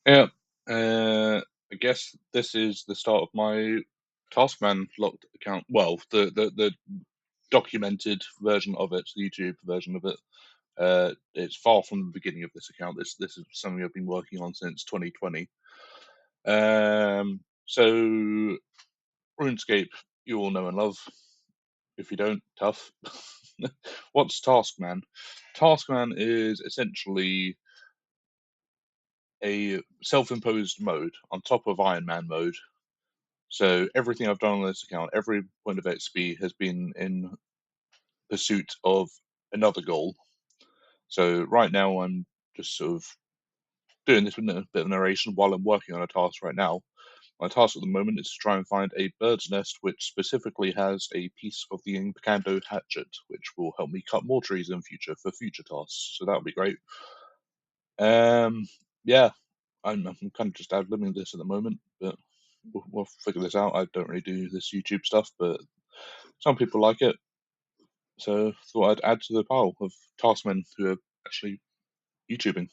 Yeah, I guess this is the start of my Taskman locked account. Well, the documented version of it, the YouTube version of it. It's far from the beginning of this account. This is something I've been working on since 2020. So RuneScape, you all know and love. If you don't, tough. What's Taskman? Taskman is essentially a self-imposed mode on top of Iron Man mode. So everything I've done on this account, every point of XP has been in pursuit of another goal. So right now I'm just sort of doing this with a bit of narration while I'm working on a task right now. My task at the moment is to try and find a bird's nest which specifically has a piece of the Incando hatchet, which will help me cut more trees in future for future tasks. So that would be great. Um, yeah, I'm kind of just ad-libbing this at the moment, but we'll figure this out. I don't really do this YouTube stuff, but some people like it, so thought I'd add to the pile of taskmen who are actually YouTubing.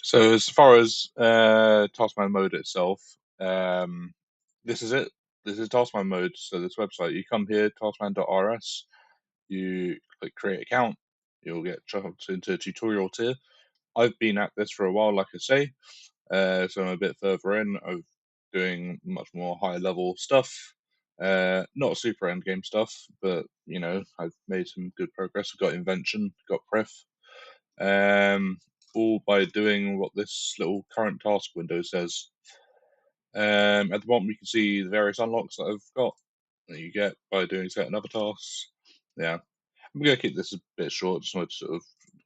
So as far as taskman mode itself, um, this is it. This is taskman mode. So this website, you come here, taskman.rs, you click create account, you'll get chucked into tutorial tier. I've been at this for a while, like I say. So I'm a bit further in of doing much more high level stuff. Not super end game stuff, but I've made some good progress. I've got invention, got pref, all by doing what this little current task window says. At the bottom, you can see the various unlocks that I've got that you get by doing certain other tasks. Yeah, I'm gonna keep this a bit short. Just wanted to sort of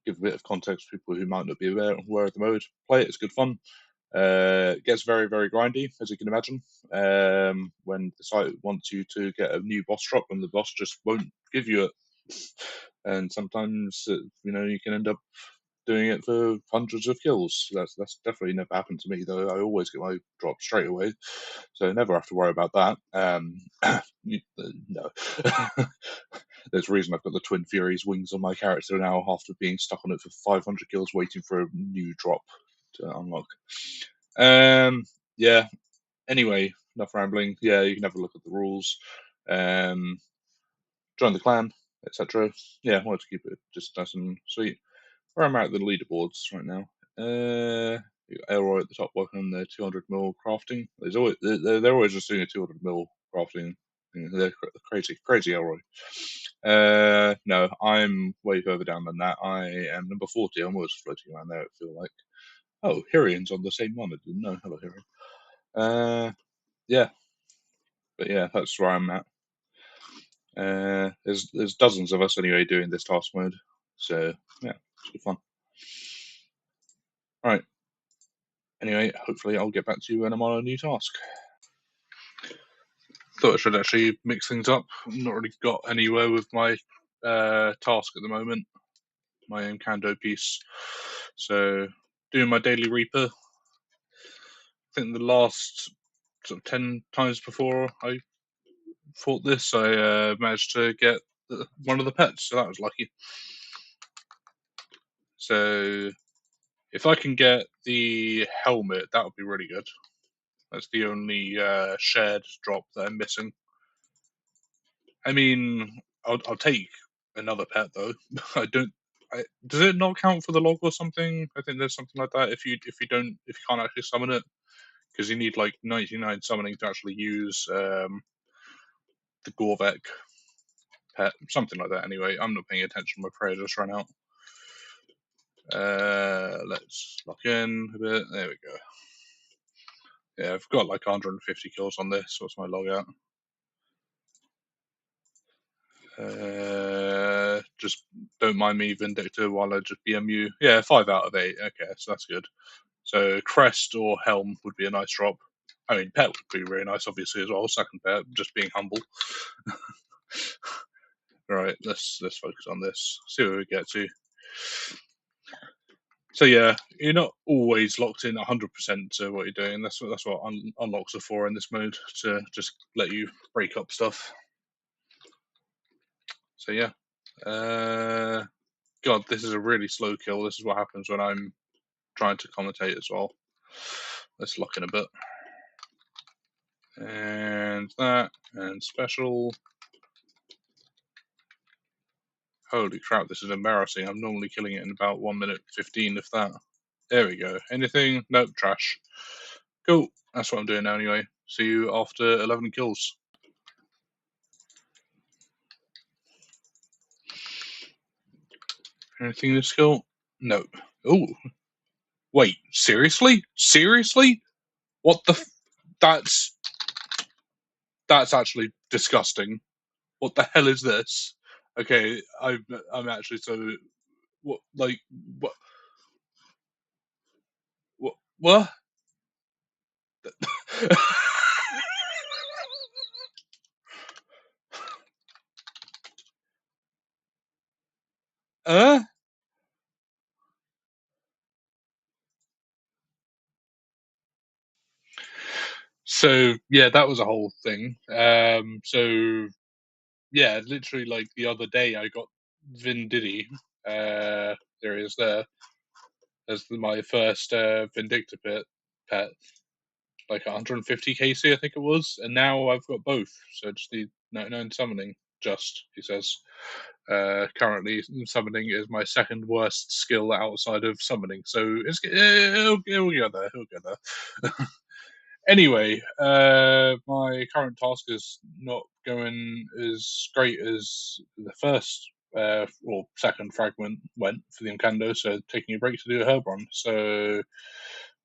give a bit of context to people who might not be aware of the mode. Play it; it's good fun. It gets very, very grindy, as you can imagine. When the site wants you to get a new boss drop, and the boss just won't give you it, and sometimes you can end up doing it for hundreds of kills. That's definitely never happened to me, though. I always get my drop straight away, so I never have to worry about that. No, there's a reason I've got the Twin Furies wings on my character now after being stuck on it for 500 kills, waiting for a new drop to unlock. Yeah. Anyway, enough rambling. Yeah, you can have a look at the rules. Um, join the clan, etc. Yeah, I wanted to keep it just nice and sweet. Where I'm at the leaderboards right now. You got Elroy at the top working on their 200 mil crafting. There's always they're always just doing a 200 mil crafting. They're crazy Elroy. No, I'm way further down than that. I am number 40. I'm always floating around there. I feel like. Oh, Hyrion's on the same one. I didn't know. Hello, Hyrion. Yeah, but yeah, that's where I'm at. There's dozens of us anyway doing this task mode, so yeah, it's good fun. All right. Anyway, hopefully I'll get back to you when I'm on a new task. Thought I should actually mix things up. I've not really got anywhere with my task at the moment, my own Kando piece. So doing my daily Reaper. I think the last sort of 10 times before I fought this, I managed to get one of the pets, so that was lucky. So if I can get the helmet, that would be really good. That's the only shared drop that I'm missing. I mean, I'll take another pet though. I don't. Does it not count for the log or something? I think there's something like that. If you can't actually summon it, because you need like 99 summoning to actually use the Gorvek pet, something like that. Anyway, I'm not paying attention. My prayer just ran out. Let's lock in a bit. There we go. Yeah, I've got like 150 kills on this. What's my log out? Just don't mind me, Vindictor, while I just BMU. Yeah, 5 out of 8. Okay, so that's good. So crest or helm would be a nice drop. I mean, pet would be really nice, obviously, as well. Second pet, just being humble. Right, let's focus on this. See where we get to. So yeah, you're not always locked in 100% to what you're doing. That's what unlocks are for in this mode, to just let you break up stuff. So yeah, God, this is a really slow kill. This is what happens when I'm trying to commentate as well. Let's lock in a bit. And that, and special. Holy crap, this is embarrassing. I'm normally killing it in about 1 minute 15, if that. There we go. Anything? Nope, trash. Cool. That's what I'm doing now anyway. See you after 11 kills. Anything in this skill? No. Ooh. Wait, seriously? Seriously? What the that's actually disgusting. What the hell is this? Okay, I'm actually so what like what what? uh? So yeah, that was a whole thing. So yeah, literally like the other day I got Vin Diddy. There he is there as my first Vindicta pet, like 150 KC I think it was, and now I've got both. So I just need 99 summoning. Just he says. Currently, summoning is my second worst skill outside of summoning, so it'll get there. He'll get there. Anyway, my current task is not going as great as the first or second fragment went for the Incando, so taking a break to do a herb run. So,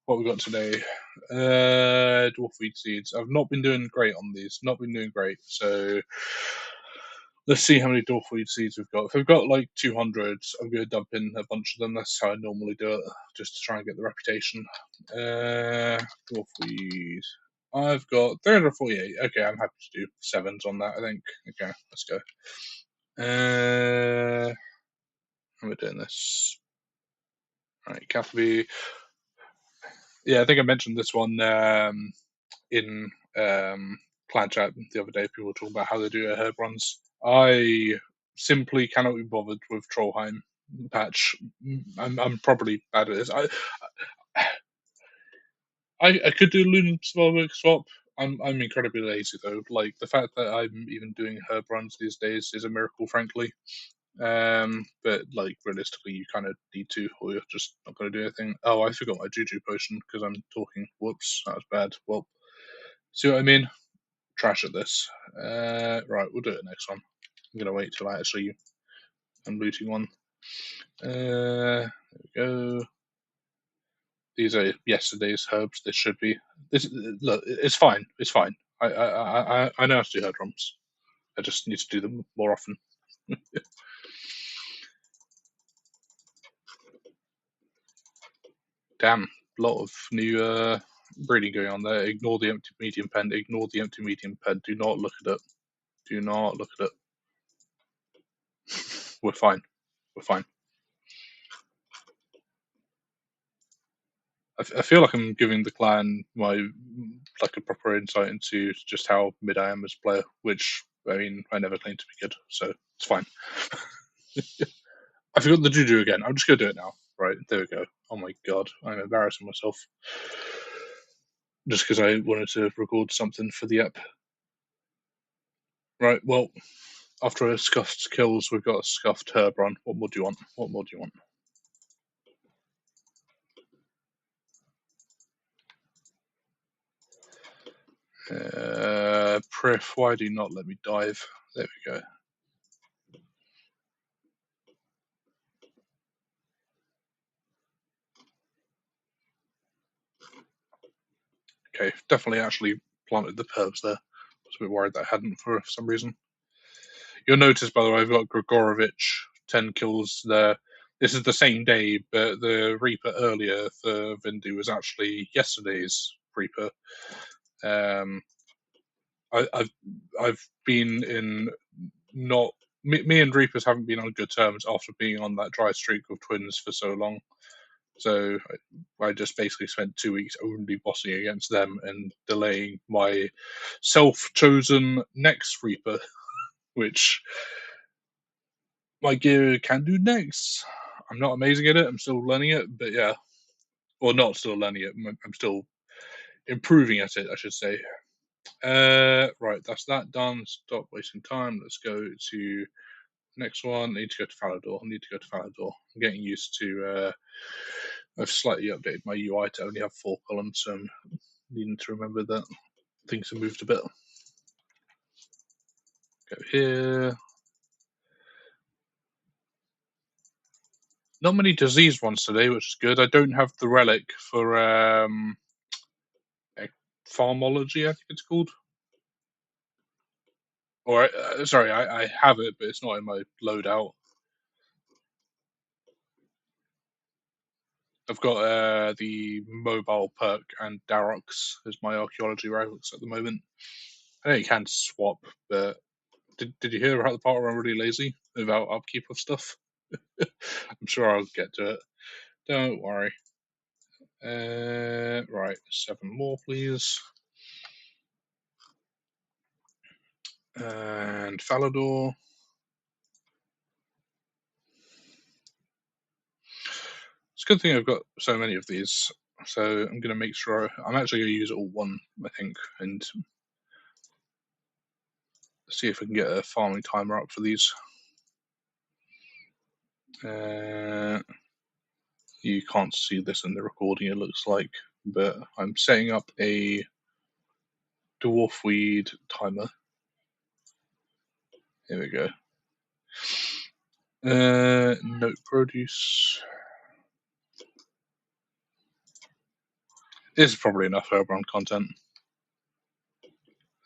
what we got today? Dwarf weed seeds. I've not been doing great on these. Not been doing great. So, let's see how many dwarf weed seeds we've got. If we've got like 200, I'm going to dump in a bunch of them. That's how I normally do it, just to try and get the reputation. Dwarf weed. I've got 348. Okay, I'm happy to do sevens on that, I think. Okay, let's go. How am I doing this? Right, Catherby. Yeah, I think I mentioned this one in clan chat the other day. People were talking about how they do their herb runs. I simply cannot be bothered with Trollheim patch. I'm probably bad at this. I could do Lunar Spellbook swap. I'm incredibly lazy though. Like the fact that I'm even doing herb runs these days is a miracle, frankly. But like realistically, you kind of need to, or you're just not going to do anything. Oh, I forgot my Juju potion because I'm talking. Whoops, that was bad. Well, see what I mean? Trash at this. Right, we'll do it next one. I'm gonna wait till I actually am looting one. There we go. These are yesterday's herbs. This should be. This look. It's fine. It's fine. I know how to do herb drums. I just need to do them more often. Damn, a lot of new breeding going on there. Ignore the empty medium pen. Ignore the empty medium pen. Do not look at it. Do not look at it. We're fine. We're fine. I feel like I'm giving the clan my like a proper insight into just how mid I am as a player, which I mean I never claimed to be good, so it's fine. I forgot the juju again. I'm just gonna do it now. Right, there we go. Oh my god, I'm embarrassing myself just because I wanted to record something for the app. Right, well, after a scuffed kills, we've got a scuffed herb run. What more do you want? What more do you want? Priff, why do you not let me dive? There we go. Okay, definitely actually planted the herbs there. I was a bit worried that I hadn't for some reason. You'll notice, by the way, I've got Grigorovich, 10 kills there. This is the same day, but the Reaper earlier for Vindu was actually yesterday's Reaper. I've been in not me and Reapers haven't been on good terms after being on that dry streak of twins for so long. So I just basically spent 2 weeks only bossing against them and delaying my self-chosen next Reaper, which What gear can do next? I'm not amazing at it. I'm still learning it, but yeah, or not still learning it. I'm still improving at it, I should say. Right, that's that done. Stop wasting time. Let's go to next one. I need to go to Falador. I'm getting used to. I've slightly updated my UI to only have 4 columns, so I'm needing to remember that things have moved a bit. Go here. Not many diseased ones today, which is good. I don't have the relic for Pharmology, I think it's called. Or sorry, I have it, but it's not in my loadout. I've got the mobile perk and Darox as my archaeology relics at the moment. I know you can swap, but did you hear about the part where I'm really lazy about upkeep of stuff? I'm sure I'll get to it. Don't worry. Right, 7 more, please. And Falador. It's a good thing I've got so many of these. So I'm going to make sure I'm actually going to use all one, I think, and see if I can get a farming timer up for these. You can't see this in the recording, it looks like, but I'm setting up a dwarf weed timer. Here we go. Note produce. This is probably enough Herbrand content.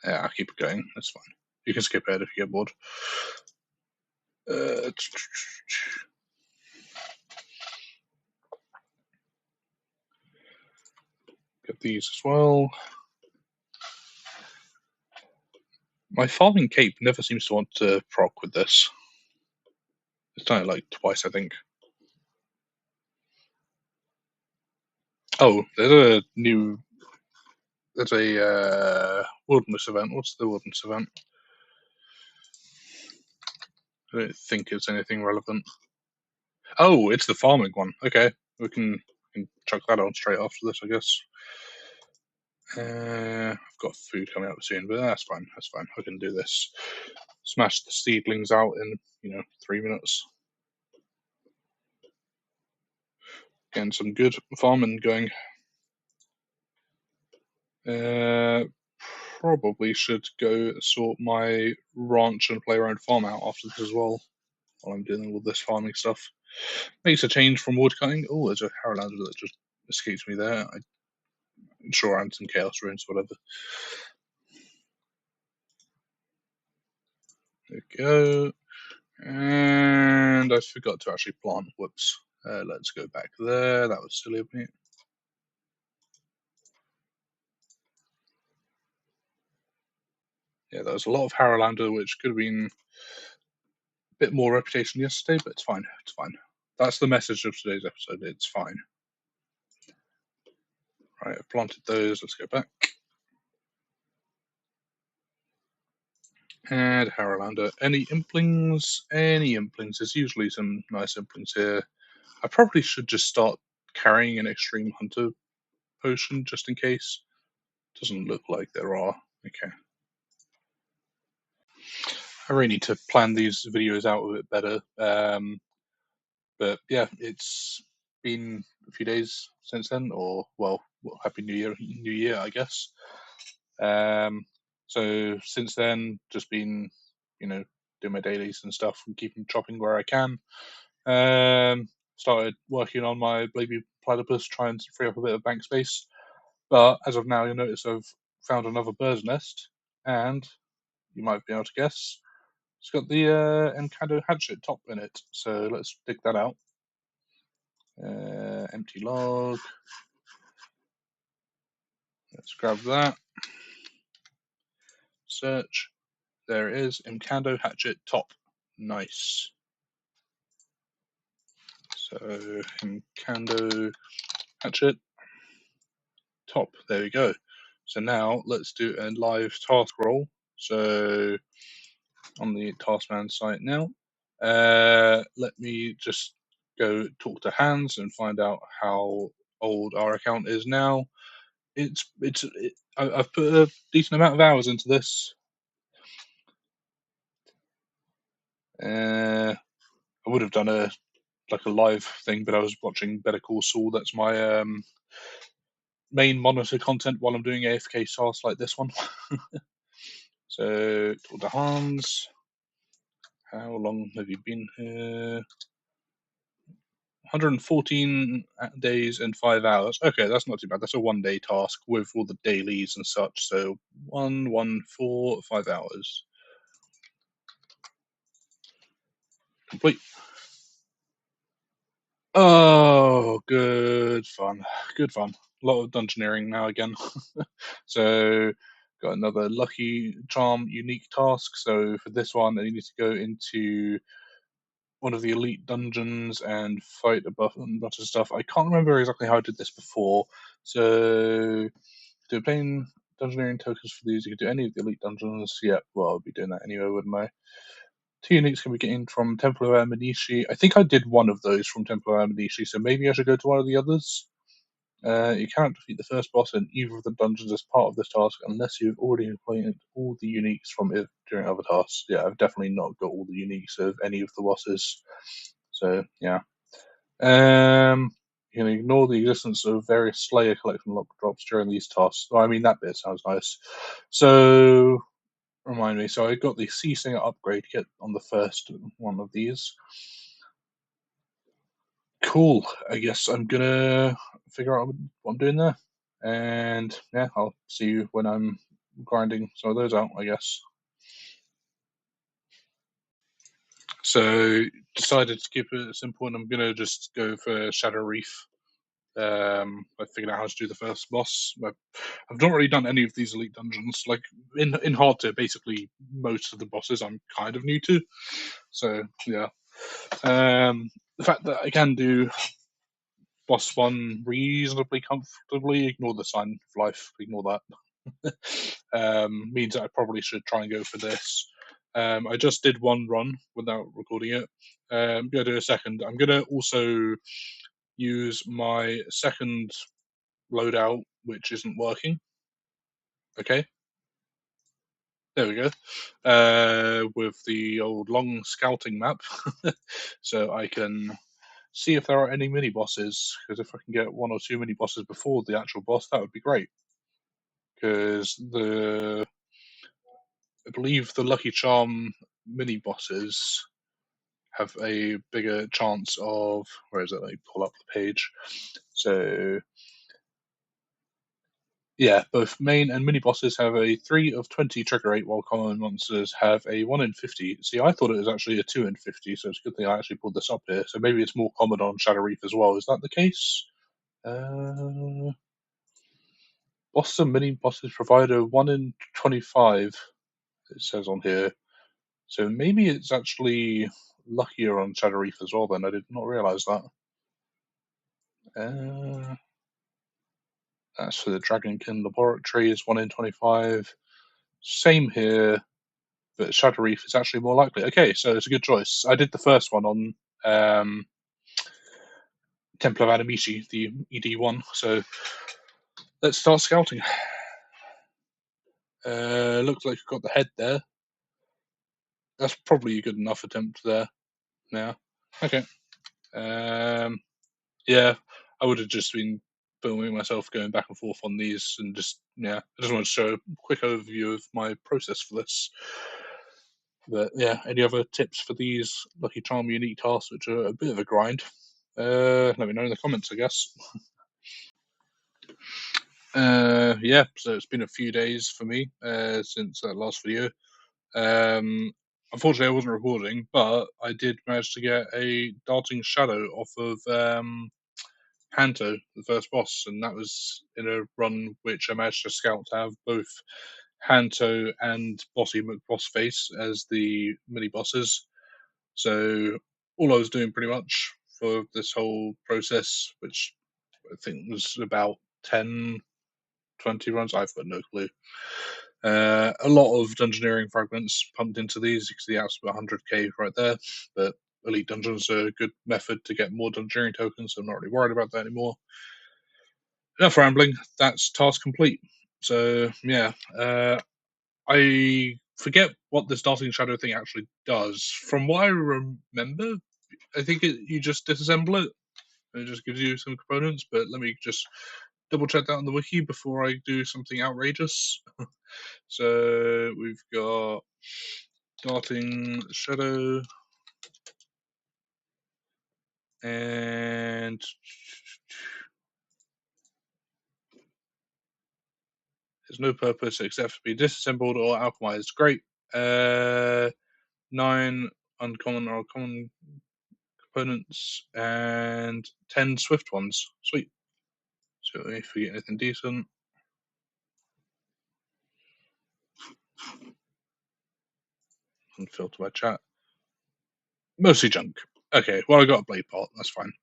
Yeah, I'll keep it going. That's fine. You can skip ahead if you get bored. Get these as well. My farming cape never seems to want to proc with this. It's done it like twice, I think. Oh, there's a wilderness event. What's the wilderness event? I don't think it's anything relevant. Oh, it's the farming one. Okay, we can chuck that on straight after this, I guess. I've got food coming up soon, but that's fine. That's fine. I can do this. Smash the seedlings out in 3 minutes. Getting some good farming going. Probably should go sort my ranch and play around farm out after this as well, while I'm dealing with this farming stuff. Makes a change from woodcutting. Oh, there's a Haralander that just escapes me there. I'm sure I'm some chaos runes, whatever. There we go. And I forgot to actually plant. Whoops. Let's go back there. That was silly of me. Yeah, there was a lot of Haralander, which could have been a bit more reputation yesterday, but it's fine. It's fine. That's the message of today's episode. It's fine. Right, I've planted those. Let's go back. And Haralander. Any implings? Any implings? There's usually some nice implings here. I probably should just start carrying an Extreme Hunter potion just in case. Doesn't look like there are. Okay. I really need to plan these videos out a bit better. But yeah, it's been a few days since then, or well, Happy New Year, I guess. So since then, just been, doing my dailies and stuff and keeping chopping where I can. Started working on my baby platypus, trying to free up a bit of bank space. But as of now, you'll notice I've found another bird's nest, and you might be able to guess, it's got the Encado hatchet top in it. So let's dig that out. Empty log. Let's grab that. Search. There it is. Encado hatchet top. Nice. So Encado hatchet top. There we go. So now let's do a live task roll. So on the Taskman site now. Let me just go talk to Hans and find out how old our account is now. I've put a decent amount of hours into this. I would have done a live thing, but I was watching Better Call Saul. That's my main monitor content while I'm doing AFK tasks like this one. So, talk to Hans. How long have you been here? 114 days and 5 hours. Okay, that's not too bad. That's a 1 day task with all the dailies and such. So 5 hours. Complete. Oh, good fun. Good fun. A lot of dungeoneering now again. So, got another lucky charm unique task. So, for this one, I need to go into one of the elite dungeons and fight a bunch of stuff. I can't remember exactly how I did this before. So, to obtain dungeoneering tokens for these, you can do any of the elite dungeons. Yeah, well, I'll be doing that anyway, wouldn't I? 2 uniques can be gained from Temple of Amanishi. I think I did one of those from Temple of Amanishi, so maybe I should go to one of the others. You cannot defeat the first boss in either of the dungeons as part of this task unless you've already completed all the uniques from it during other tasks. Yeah, I've definitely not got all the uniques of any of the bosses. So, yeah. You can ignore the existence of various Slayer collection lock drops during these tasks. Oh, I mean, that bit sounds nice. So, remind me. So, I got the Sea Singer upgrade kit on the first one of these. Cool. I guess I'm gonna figure out what I'm doing there. And yeah, I'll see you when I'm grinding some of those out, I guess. So decided to keep it simple, and I'm gonna just go for Shadow Reef. I figured out how to do the first boss. I've not really done any of these elite dungeons. Like in hard to basically most of the bosses I'm kind of new to. So yeah. The fact that I can do boss one reasonably comfortably, ignore the sign of life, ignore that. Means that I probably should try and go for this. I just did one run without recording it. I'm gonna do a second. I'm gonna also use my second loadout, which isn't working. Okay, there we go. With the old long scouting map, so I can see if there are any mini bosses. Because if I can get one or two mini bosses before the actual boss, that would be great. Because I believe the Lucky Charm mini bosses have a bigger chance of, where is it? Let me pull up the page. So yeah, both main and mini bosses have a 3 of 20 trigger rate, while common monsters have a 1 in 50. See, I thought it was actually a 2 in 50, so it's a good thing I actually pulled this up here. So maybe it's more common on Shadow Reef as well. Is that the case? Bosses and mini bosses provide a 1 in 25, it says on here. So maybe it's actually luckier on Shadow Reef as well then. I did not realise that. Uh, that's for the Dragonkin Laboratory is 1 in 25. Same here, but Shadow Reef is actually more likely. Okay, so it's a good choice. I did the first one on Temple of Adamishi, the ED1. So let's start scouting. Looks like we've got the head there. That's probably a good enough attempt there. Yeah. Okay. Yeah, I would have just been filming myself going back and forth on these, and just yeah, I just want to show a quick overview of my process for this. But yeah, any other tips for these Lucky Charm unique tasks, which are a bit of a grind? Let me know in the comments, I guess. Yeah, so it's been a few days for me since that last video. Um, Unfortunately, I wasn't recording, but I did manage to get a darting shadow off of Hanto, the first boss, and that was in a run which I managed to scout to have both Hanto and Bossy McBossface as the mini bosses. So all I was doing pretty much for this whole process, which I think was about 10, 20 runs, I've got no clue, A lot of dungeoneering fragments pumped into these. You can see the absolute 100k right there, but elite dungeons are a good method to get more dungeoneering tokens, so I'm not really worried about that anymore. Enough rambling. That's task complete. So yeah, I forget what this darting shadow thing actually does. From what I remember, I think you just disassemble it. And it just gives you some components. But let me just double check that on the wiki before I do something outrageous. So we've got darting shadow, and there's no purpose except to be disassembled or alchemized. Great. 9 uncommon or common components and 10 swift ones. Sweet. So if we get anything decent. Unfilter my chat. Mostly junk. Okay, well I got a blade pot, that's fine.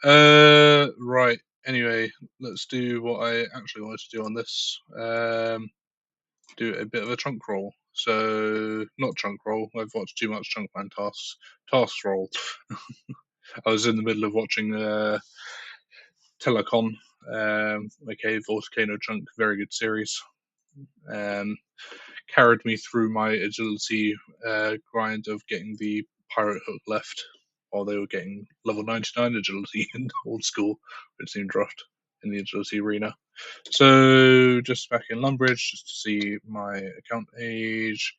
Right. Anyway, let's do what I actually wanted to do on this. Do a bit of a chunk roll. So not chunk roll. I've watched too much Chunkman tasks. Task roll. I was in the middle of watching Telecon. Okay, Volcano Chunk, very good series. Carried me through my agility grind of getting the pirate hook left while they were getting level 99 agility in old school, which seemed roughed in the agility arena. So just back in Lumbridge, just to see my account age,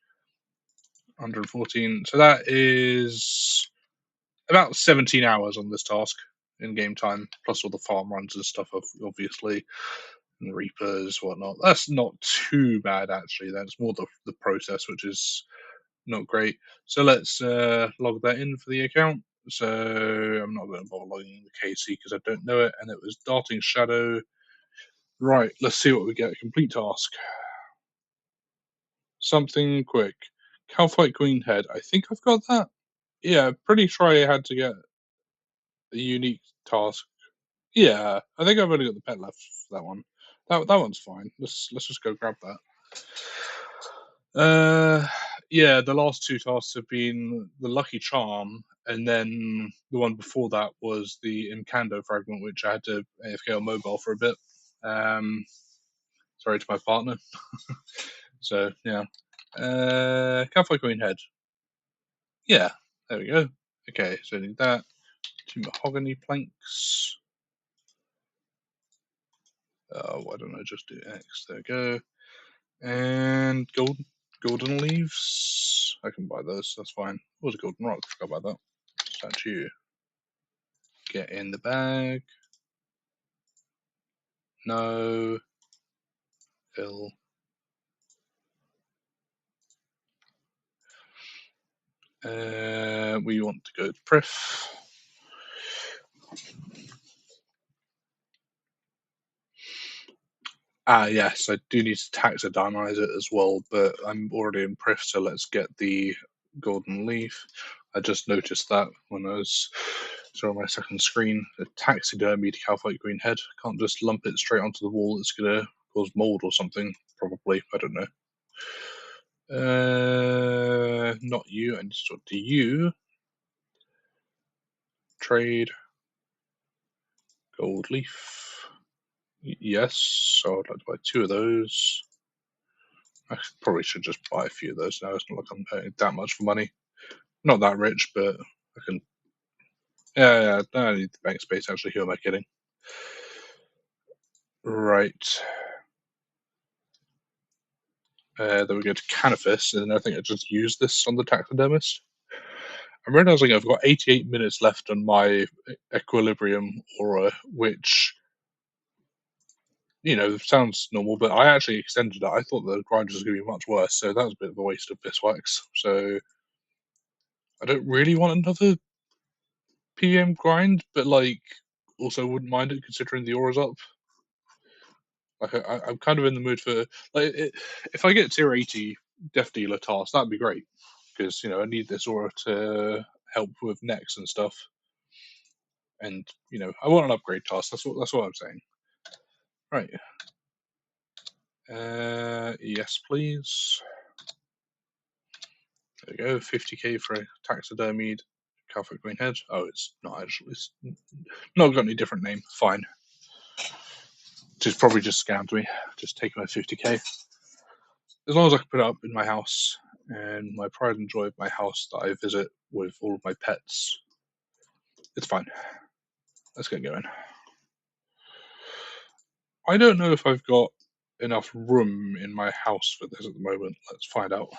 114. So that is about 17 hours on this task in game time, plus all the farm runs and stuff, obviously, and reapers, whatnot. That's not too bad, actually. That's more the process, which is not great. So let's log that in for the account. So I'm not going to bother logging the KC because I don't know it, and it was Darting Shadow. Right, let's see what we get. Complete task. Something quick. Calfight Queen Head. I think I've got that. Yeah, pretty sure I had to get a unique task. Yeah, I think I've only got the pet left for that one. That one's fine. Let's just go grab that. Yeah, the last two tasks have been the Lucky Charm, and then the one before that was the Imcando fragment, which I had to AFK on mobile for a bit. Sorry to my partner. So yeah, Calfire Queen Head. Yeah, there we go. Okay, so I need that. 2 mahogany planks. Why don't I just do X? There we go. And golden leaves. I can buy those. That's fine. What was a golden rock? Forgot about that. Statue. Get in the bag. No. Fill. We want to go to Prif. Yes, I do need to taxidermize it as well, but I'm already in Prif, so let's get the golden leaf. I just noticed that when I was on my second screen. The taxidermied Calfight Green Head. Can't just lump it straight onto the wall. It's gonna cause mold or something. Probably. I don't know. Not you. I need to talk to you. Trade. Gold leaf. Yes. So I'd like to buy 2 of those. I probably should just buy a few of those now. It's not like I'm paying that much for money. Not that rich, but I can. Yeah, I need the bank space actually. Who am I kidding? Right. Then we go to Canifis, and I think I just used this on the taxidermist. I'm realizing I've got 88 minutes left on my Equilibrium aura, which, sounds normal, but I actually extended it. I thought the grind was going to be much worse, so that was a bit of a waste of Biswax. So I don't really want another PM grind, but also wouldn't mind it considering the aura's up. I'm kind of in the mood for if I get tier 80 Death Dealer task, that'd be great because I need this aura to help with necks and stuff, and I want an upgrade task. That's what I'm saying. Right. Yes, please. There we go. 50k for a taxidermied Calvert Green head. Oh, it's not actually. It's not got any different name. Fine. Just probably just scammed me. Just taking my 50k. As long as I can put it up in my house and my pride and joy of my house that I visit with all of my pets, it's fine. Let's get going. I don't know if I've got enough room in my house for this at the moment. Let's find out.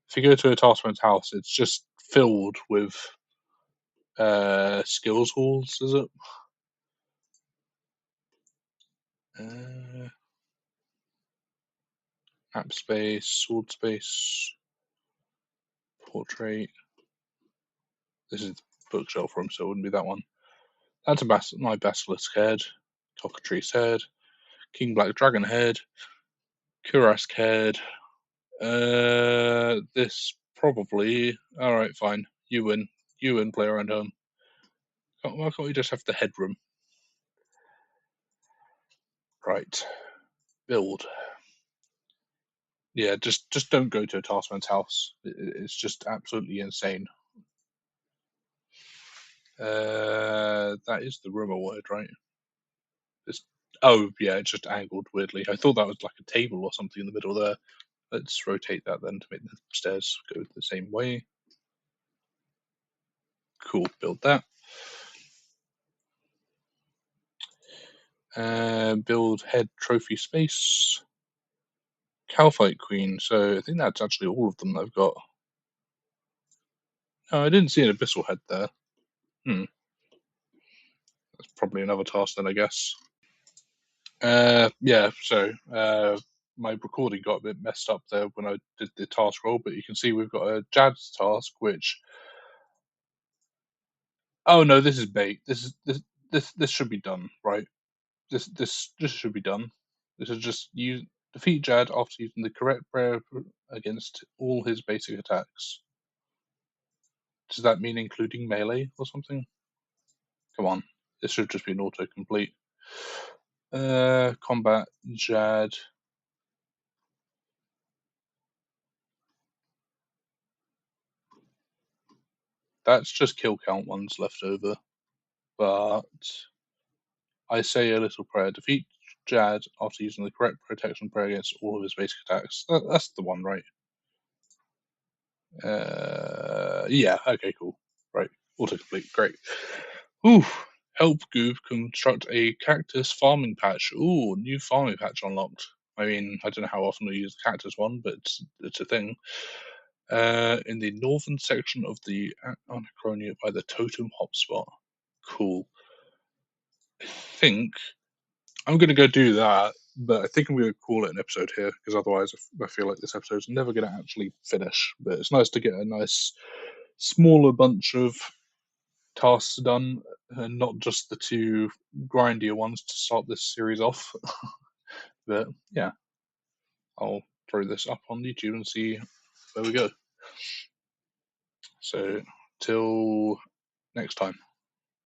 If you go to a Taskman's house, it's just filled with skills halls, is it? Map space, sword space, portrait. This is the bookshelf room, so it wouldn't be that one. That's my basilisk head, cockatrice head, king black dragon head, Kurask head. This probably. All right, fine. You win. You win. Play around home. Why can't we just have the headroom? Right. Build. Yeah, just don't go to a Taskman's house. It's just absolutely insane. That is the rumor word, right? Oh yeah, it's just angled weirdly. I thought that was like a table or something in the middle there. Let's rotate that then to make the stairs go the same way. Cool, build that. Build head trophy space. Calfight Queen. So I think that's actually all of them that I've got. Oh, I didn't see an abyssal head there. That's probably another task then, I guess. Yeah, so my recording got a bit messed up there when I did the task roll, but you can see we've got a Jad's task, which. Oh no, this is bait. This should be done, right? This should be done. This is just you defeat Jad after using the correct prayer against all his basic attacks. Does that mean including melee or something? Come on, this should just be an autocomplete. Combat Jad. That's just kill count ones left over. But I say a little prayer. Defeat Jad after using the correct protection prayer against all of his basic attacks. That's the one, right? Yeah, okay, cool. Right, autocomplete, great. Ooh, help Goob construct a cactus farming patch. Ooh, new farming patch unlocked. I mean, I don't know how often we use the cactus one, but it's a thing. In the northern section of the Anachronia by the Totem Hotspot. Cool. I think I'm going to go do that, but I think I'm going to call it an episode here because otherwise I feel like this episode's never going to actually finish. But it's nice to get a nice smaller bunch of tasks done and not just the two grindier ones to start this series off. But yeah, I'll throw this up on YouTube and see where we go. So till next time.